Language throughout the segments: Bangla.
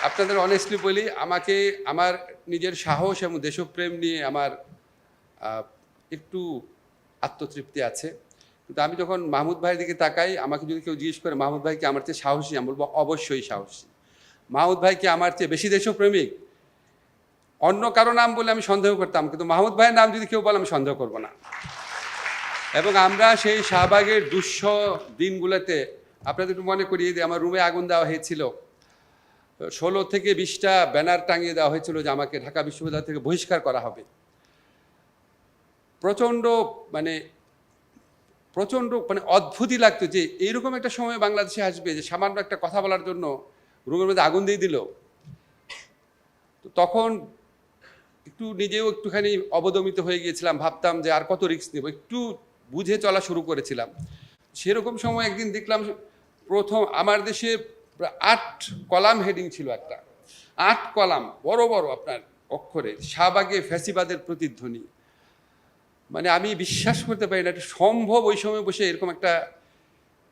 আপনাদের অনেস্টলি বলি, আমাকে আমার নিজের সাহস এবং দেশপ্রেম নিয়ে আমার একটু আত্মতৃপ্তি আছে। কিন্তু আমি যখন মাহমুদ ভাইয়ের দিকে তাকাই, আমাকে যদি কেউ জিজ্ঞেস করে মাহমুদ ভাই কি আমার চেয়ে সাহসী, আমি বলবো অবশ্যই সাহসী। মাহমুদ ভাই কি আমার চেয়ে বেশি দেশপ্রেমিক? অন্য কারো নাম বলে আমি সন্দেহ করতাম, কিন্তু মাহমুদ ভাইয়ের নাম যদি কেউ বলে আমি সন্দেহ করব না। এবং আমরা সেই শাহবাগের দুঃসহ দিনগুলোতে আপনাদের একটু মনে করিয়ে দিই, আমার রুমে আগুন দেওয়া হয়েছিল, 16 থেকে 20টা ব্যানার টাঙিয়ে দেওয়া হয়েছিল যে আমাকে ঢাকা বিশ্ববিদ্যালয় থেকে বহিষ্কার করা হবে। প্রচণ্ড মানে অদ্ভুতই লাগতো যে এইরকম একটা সময় বাংলাদেশে আসবে যে সামান্য একটা কথা বলার জন্য রুমের মধ্যে আগুন দিয়ে দিল। তো তখন একটু নিজেও একটুখানি অবদমিত হয়ে গিয়েছিলাম, ভাবতাম যে আর কত রিস্ক নেব, একটু বুঝে চলা শুরু করেছিলাম। সেরকম সময় একদিন দেখলাম প্রথম আমার দেশে 8 কলাম হেডিং ছিল, একটা 8 কলাম বড় বড় আপনার অক্ষরে, শাহবাগে ফ্যাসিবাদের প্রতিধ্বনি। মানে আমি বিশ্বাস করতে পারি না এটা সম্ভব ওই সময় বসে এরকম একটা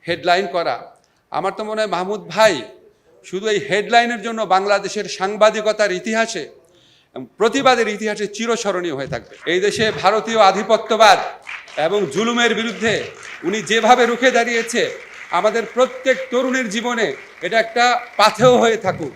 হেডলাইন করা। আমার তো মনে হয় মাহমুদ ভাই শুধু এই হেডলাইনের জন্য বাংলাদেশের সাংবাদিকতার ইতিহাসে, প্রতিবাদের ইতিহাসে চিরস্মরণীয় হয়ে থাকবে। এই দেশে ভারতীয় আধিপত্যবাদ এবং জুলুমের বিরুদ্ধে উনি যেভাবে রুখে দাঁড়িয়েছে, আমাদের প্রত্যেক তরুণের জীবনে এটা একটা পাথেয় হয়ে থাকুক।